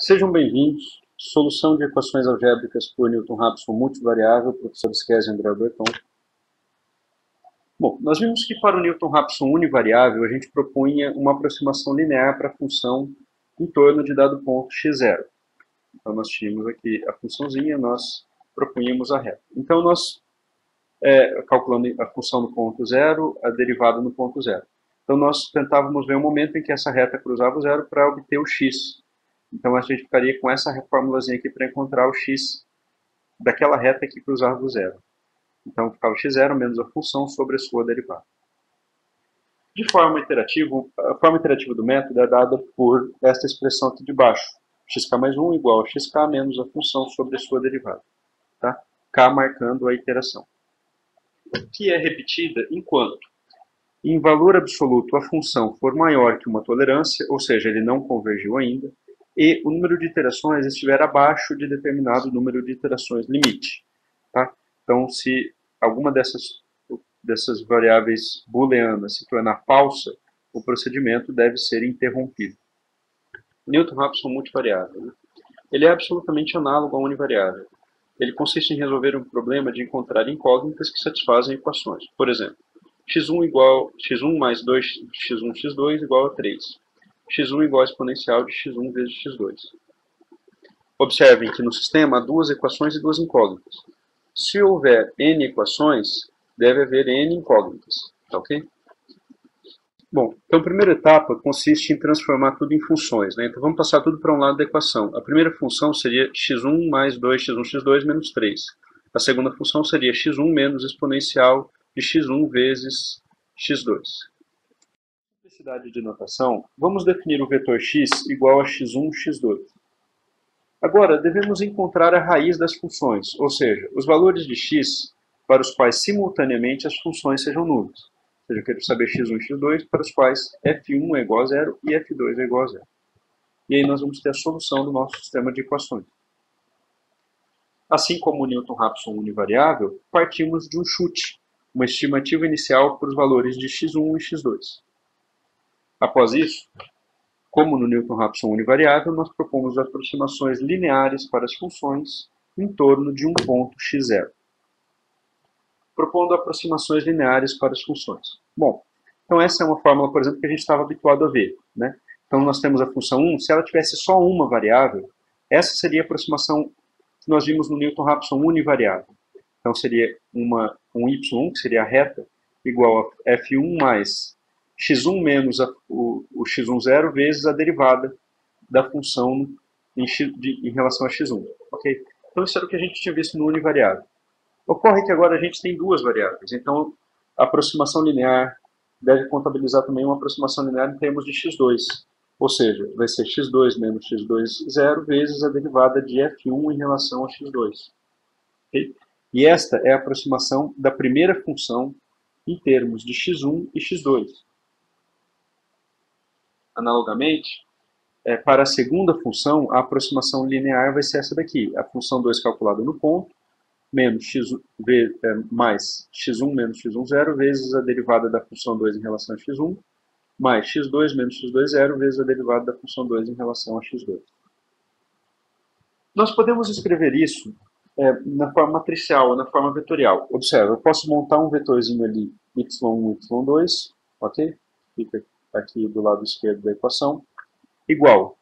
Sejam bem-vindos. Solução de equações algébricas por Newton-Raphson multivariável, professor Schiesi e André Breton. Bom, nós vimos que para o Newton-Raphson univariável, a gente propunha uma aproximação linear para a função em torno de dado ponto x0. Então, nós tínhamos aqui a funçãozinha, nós propunhamos a reta. Então, nós calculando a função no ponto zero, a derivada no ponto zero. Então, nós tentávamos ver o momento em que essa reta cruzava o zero para obter o x. Então, a gente ficaria com essa formulazinha aqui para encontrar o x daquela reta que cruzava o zero. Então, ficava x0 menos a função sobre a sua derivada. De forma iterativa, a forma iterativa do método é dada por esta expressão aqui de baixo. Xk mais 1 igual a xk menos a função sobre a sua derivada. Tá? K marcando a iteração. Que é repetida enquanto, em valor absoluto, a função for maior que uma tolerância, ou seja, ele não convergiu ainda, e o número de iterações estiver abaixo de determinado número de iterações limite. Tá? Então, se alguma dessas variáveis booleanas se tornar falsa, o procedimento deve ser interrompido. Newton-Raphson multivariável. Né? Ele é absolutamente análogo a univariável. Ele consiste em resolver um problema de encontrar incógnitas que satisfazem equações. Por exemplo, x1 mais 2x1 x2 igual a 3. x1 igual a exponencial de x1 vezes x2. Observem que no sistema há duas equações e duas incógnitas. Se houver n equações, deve haver n incógnitas. Tá ok? Bom, então a primeira etapa consiste em transformar tudo em funções. Né? Então vamos passar tudo para um lado da equação. A primeira função seria x1 mais 2x1 x2 menos 3. A segunda função seria x1 menos exponencial de x1 vezes x2. Simplicidade de notação, vamos definir o vetor x igual a x1, x2. Agora, devemos encontrar a raiz das funções, ou seja, os valores de x para os quais simultaneamente as funções sejam nulas. Ou seja, eu quero saber x1 e x2 para os quais f1 é igual a zero e f2 é igual a zero. E aí nós vamos ter a solução do nosso sistema de equações. Assim como o Newton-Raphson univariável, partimos de um chute, uma estimativa inicial para os valores de x1 e x2. Após isso, como no Newton-Raphson univariável, nós propomos aproximações lineares para as funções em torno de um ponto x0. Propondo aproximações lineares para as funções. Bom, então essa é uma fórmula, por exemplo, que a gente estava habituado a ver. Né? Então nós temos a função 1, se ela tivesse só uma variável, essa seria a aproximação que nós vimos no Newton-Raphson univariável. Então seria um y1, que seria a reta, igual a f1 mais x1 menos o x10 vezes a derivada da função em relação a x1. Okay? Então isso era o que a gente tinha visto no univariável. Ocorre que agora a gente tem duas variáveis, então a aproximação linear deve contabilizar também uma aproximação linear em termos de x2, ou seja, vai ser x2 menos x2 vezes a derivada de f1 em relação a x2. Okay? E esta é a aproximação da primeira função em termos de x1 e x2. Analogamente, para a segunda função, a aproximação linear vai ser essa daqui, a função 2 calculada no ponto, menos mais x1 menos x10 vezes a derivada da função 2 em relação a x1, mais x2 menos x20 vezes a derivada da função 2 em relação a x2. Nós podemos escrever isso na forma matricial, na forma vetorial. Observe, eu posso montar um vetorzinho ali, y1, y2, ok? Fica aqui do lado esquerdo da equação, igual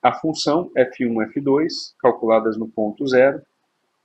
a função f1, f2, calculadas no ponto zero,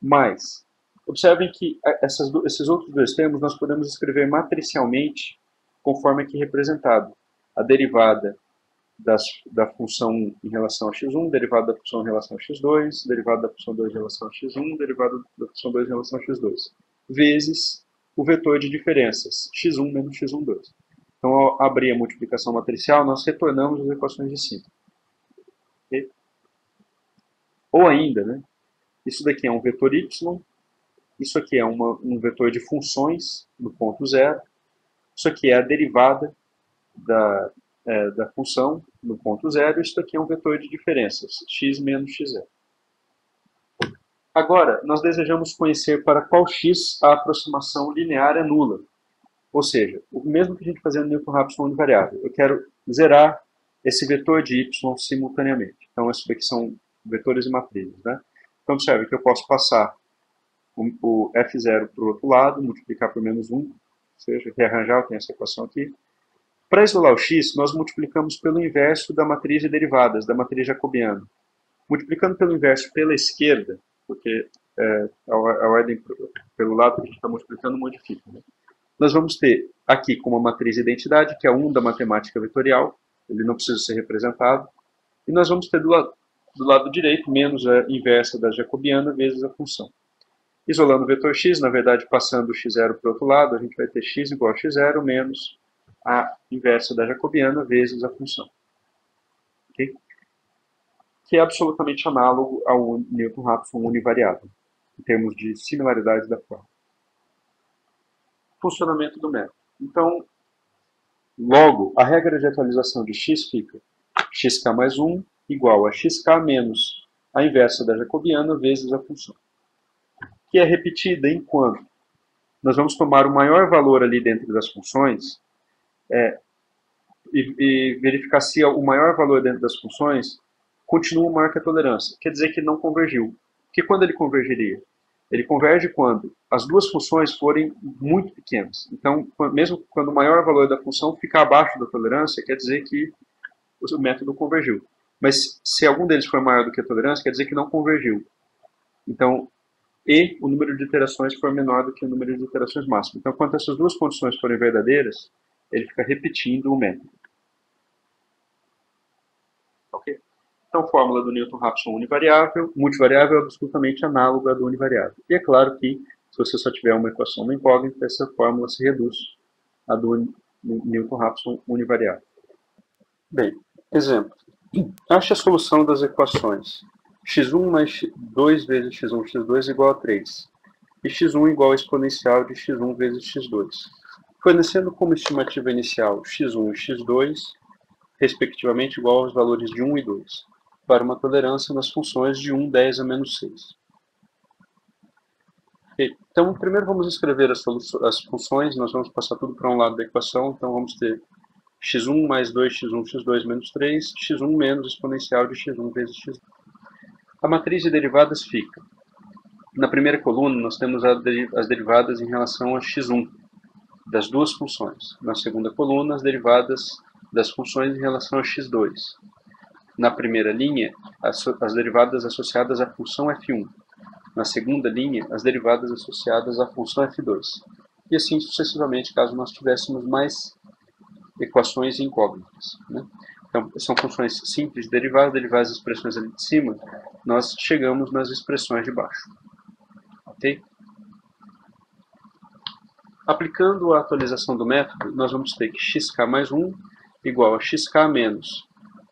mais, observem que esses outros dois termos nós podemos escrever matricialmente conforme aqui representado. A derivada da função 1 em relação a x1, derivada da função em relação a x2, derivada da função 2 em relação a x1, derivada da função 2 em relação a x2, vezes o vetor de diferenças, x1 menos x12. Então, ao abrir a multiplicação matricial, nós retornamos as equações de cima. Okay? Ou ainda, né? Isso daqui é um vetor y, isso aqui é um vetor de funções no ponto zero, isso aqui é a derivada da função no ponto zero, isso aqui é um vetor de diferenças, x menos x0. Agora, nós desejamos conhecer para qual x a aproximação linear é nula. Ou seja, o mesmo que a gente fazia no Newton-Raphson univariável. Eu quero zerar esse vetor de y simultaneamente. Então, esses daqui são vetores e matrizes, né? Então, observe que eu posso passar o f0 para o outro lado, multiplicar por menos 1, ou seja, rearranjar, eu tenho essa equação aqui. Para isolar o x, nós multiplicamos pelo inverso da matriz de derivadas, da matriz jacobiana. Multiplicando pelo inverso pela esquerda, porque a ordem pelo lado que a gente está multiplicando modifica, né? Nós vamos ter aqui como matriz identidade, que é 1 da matemática vetorial, ele não precisa ser representado, e nós vamos ter do lado direito menos a inversa da jacobiana vezes a função. Isolando o vetor x, na verdade, passando o x0 para o outro lado, a gente vai ter x igual a x0 menos a inversa da jacobiana vezes a função. Okay? Que é absolutamente análogo ao Newton-Raphson univariável, em termos de similaridade da forma. Funcionamento do método. Então, logo, a regra de atualização de x fica xk mais 1 igual a xk menos a inversa da jacobiana vezes a função, que é repetida enquanto nós vamos tomar o maior valor ali dentro das funções e verificar se o maior valor dentro das funções continua maior que a tolerância. Quer dizer que não convergiu. Porque quando ele convergeria? Ele converge quando as duas funções forem muito pequenas. Então, mesmo quando o maior valor da função ficar abaixo da tolerância, quer dizer que o método convergiu. Mas se algum deles for maior do que a tolerância, quer dizer que não convergiu. Então, e o número de iterações for menor do que o número de iterações máximo. Então, quando essas duas condições forem verdadeiras, ele fica repetindo o método. Ok? Então, fórmula do Newton-Raphson univariável, multivariável é absolutamente análoga à do univariável. E é claro que, se você só tiver uma equação no incógnito, essa fórmula se reduz à do Newton-Raphson univariável. Bem, exemplo. Ache a solução das equações x1 mais 2 vezes x1, x2 igual a 3, e x1 igual a exponencial de x1 vezes x2, fornecendo como estimativa inicial x1 e x2, respectivamente igual aos valores de 1 e 2, para uma tolerância nas funções de 1, 10 a menos 6. Okay. Então, primeiro vamos escrever as funções, nós vamos passar tudo para um lado da equação, então vamos ter x1 mais 2x1, x2 menos 3, x1 menos exponencial de x1 vezes x2. A matriz de derivadas fica. Na primeira coluna, nós temos as derivadas em relação a x1, das duas funções. Na segunda coluna, as derivadas das funções em relação a x2. Na primeira linha, as derivadas associadas à função f1. Na segunda linha, as derivadas associadas à função f2. E assim sucessivamente, caso nós tivéssemos mais equações incógnitas, né? Então, são funções simples de derivar as expressões ali de cima, nós chegamos nas expressões de baixo. Ok? Aplicando a atualização do método, nós vamos ter que xk mais 1 igual a xk menos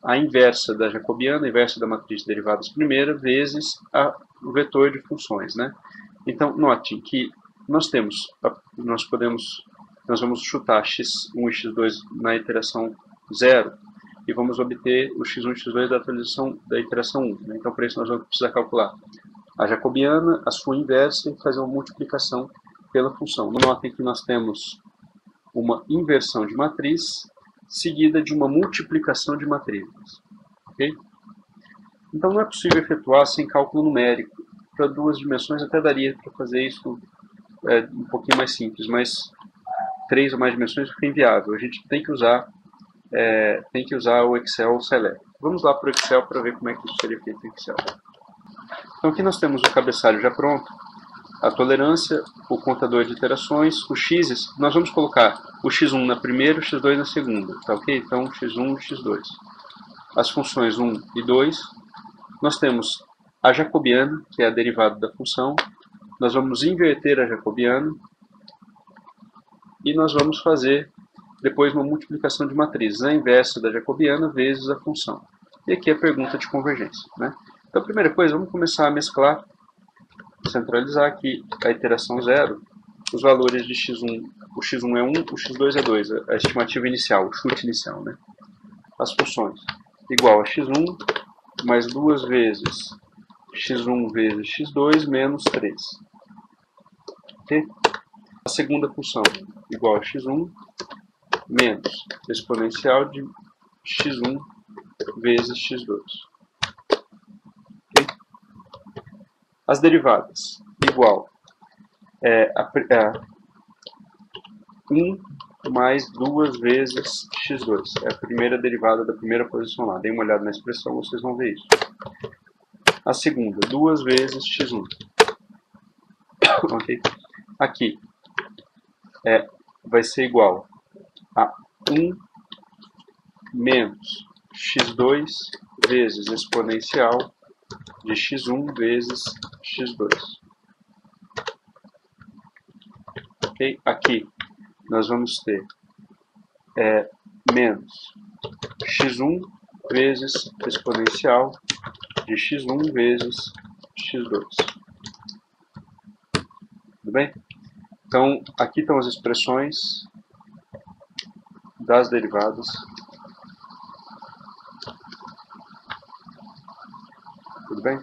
a inversa da jacobiana, a inversa da matriz de derivadas primeira, vezes o vetor de funções, né? Então, note que nós vamos chutar x1 e x2 na iteração 0 e vamos obter o x1 e x2 da iteração 1. Né? Então, para isso, nós vamos precisar calcular a jacobiana, a sua inversa e fazer uma multiplicação pela função. Notem que nós temos uma inversão de matriz seguida de uma multiplicação de matrizes. Okay? Então, não é possível efetuar sem cálculo numérico. Para duas dimensões até daria para fazer isso um pouquinho mais simples, mas 3 ou mais dimensões fica inviável. A gente tem que usar o Excel Select. Vamos lá para o Excel para ver como é que isso seria feito em Excel. Então aqui nós temos o cabeçalho já pronto, a tolerância, o contador de iterações, os x's, nós vamos colocar o x1 na primeira e o x2 na segunda, tá ok? Então x1 e x2. As funções 1 e 2, nós temos a jacobiana, que é a derivada da função, nós vamos inverter a jacobiana, e nós vamos fazer depois uma multiplicação de matrizes, a inversa da jacobiana vezes a função. E aqui a pergunta de convergência. Né? Então, a primeira coisa, vamos começar a mesclar, centralizar aqui a iteração 0, os valores de x1, o x1 é 1, o x2 é 2, a estimativa inicial, o chute inicial. Né? As funções, igual a x1 mais 2 vezes x1 vezes x2 menos 3. Ok? A segunda função, igual a x1 menos exponencial de x1 vezes x2. Okay? As derivadas, igual a 1 mais 2 vezes x2. É a primeira derivada da primeira posição lá. Dê uma olhada na expressão, vocês vão ver isso. A segunda, 2 vezes x1. Okay? Aqui vai ser igual a 1 menos x2 vezes exponencial de x1 vezes x2. Okay? Aqui nós vamos ter menos x1 vezes exponencial de x1 vezes x2. Tudo bem? Então, aqui estão as expressões das derivadas. Tudo bem?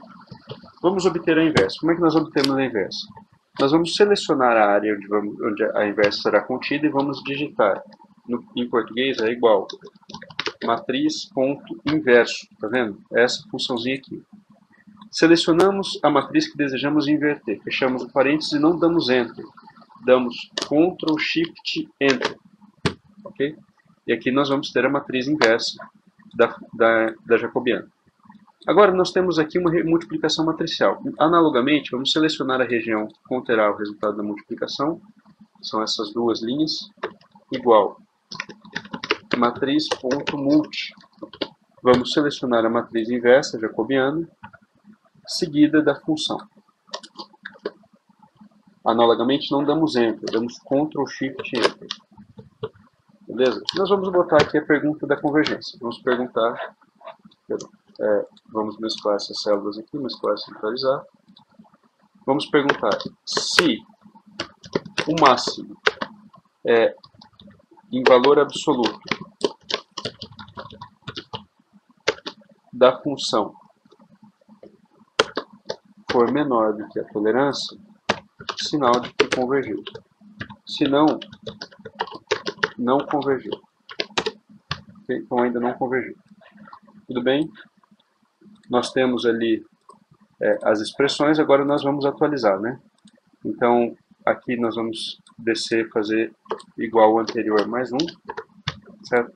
Vamos obter a inversa. Como é que nós obtemos a inversa? Nós vamos selecionar a área onde a inversa será contida e vamos digitar. Em português é igual matriz ponto inverso. Tá vendo? Essa funçãozinha aqui. Selecionamos a matriz que desejamos inverter. Fechamos o parênteses e não damos Enter. Damos Ctrl Shift Enter. Ok? E aqui nós vamos ter a matriz inversa da jacobiana. Agora nós temos aqui uma multiplicação matricial. Analogamente, vamos selecionar a região que conterá o resultado da multiplicação. São essas duas linhas. Igual matriz.multi. Vamos selecionar a matriz inversa jacobiana, seguida da função. Analogamente, não damos Enter, damos Ctrl Shift Enter. Beleza? Nós vamos botar aqui a pergunta da convergência. Vamos perguntar... vamos mesclar essas células aqui, mesclar e centralizar. Vamos perguntar se o máximo em valor absoluto da função for menor do que a tolerância, sinal de que convergiu. Se não, não convergiu. Okay? Então ainda não convergiu. Tudo bem? Nós temos ali as expressões, agora nós vamos atualizar, né? Então, aqui nós vamos descer, fazer igual ao anterior mais 1, certo?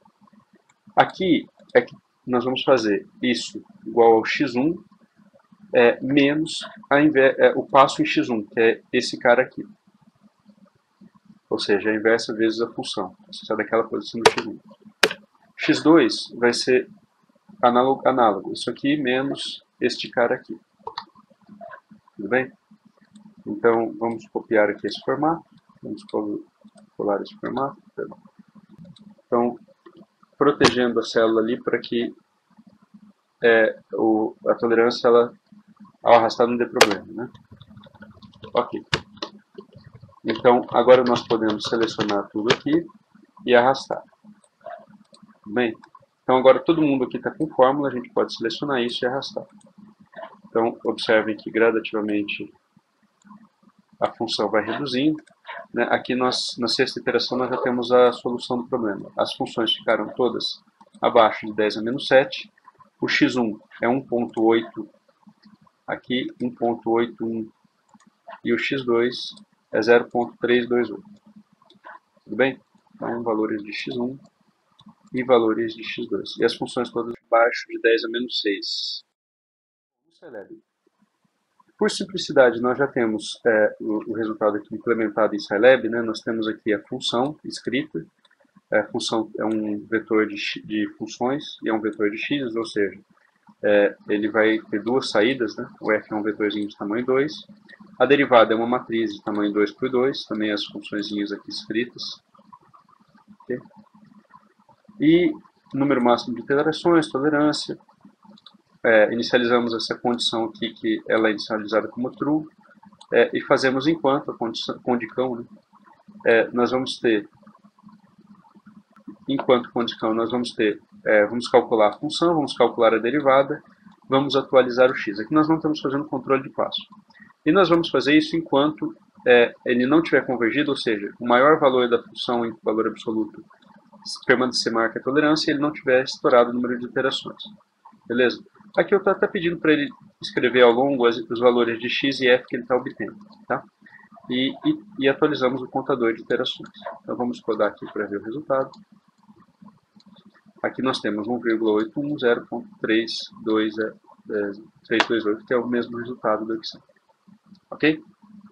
Aqui é que nós vamos fazer isso igual ao x1 menos o passo em x1, que é esse cara aqui. Ou seja, a inversa vezes a função. Você sai daquela posição do x1. x2 vai ser análogo. Isso aqui menos este cara aqui. Tudo bem? Então, vamos copiar aqui esse formato. Vamos colar esse formato. Então, protegendo a célula ali para que a tolerância, ao arrastar, não dê problema, né? Ok. Então, agora nós podemos selecionar tudo aqui e arrastar. Tudo bem? Então, agora todo mundo aqui está com fórmula, a gente pode selecionar isso e arrastar. Então, observem que gradativamente a função vai reduzindo. Né? Aqui na sexta iteração nós já temos a solução do problema. As funções ficaram todas abaixo de 10 a menos 7. O x1 é 1.8, aqui 1.81, e o x2 é 0.328. Tudo bem? Então, valores de x1 e valores de x2. E as funções todas abaixo de 10 a menos 6. Por simplicidade, nós já temos o resultado aqui implementado em Scilab, né? Nós temos aqui a função escrita. A função é um vetor de funções e é um vetor de x, ou seja, ele vai ter duas saídas, né? O f é um vetorzinho de tamanho 2. A derivada é uma matriz de tamanho 2 por 2, também as funçõezinhas aqui escritas. Okay? E número máximo de iterações, tolerância. Inicializamos essa condição aqui, que ela é inicializada como true, e fazemos enquanto a condicão, né? Nós vamos ter, enquanto condicão, nós vamos ter, vamos calcular a função, vamos calcular a derivada, vamos atualizar o x. Aqui nós não estamos fazendo controle de passo. E nós vamos fazer isso enquanto ele não tiver convergido, ou seja, o maior valor da função em valor absoluto permanecer maior que a tolerância e ele não tiver estourado o número de iterações. Beleza? Aqui eu estou até pedindo para ele escrever ao longo os valores de x e f que ele está obtendo. Tá? E atualizamos o contador de iterações. Então vamos codar aqui para ver o resultado. Aqui nós temos 1,810.328, que é o mesmo resultado do Excel. Ok?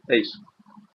É isso.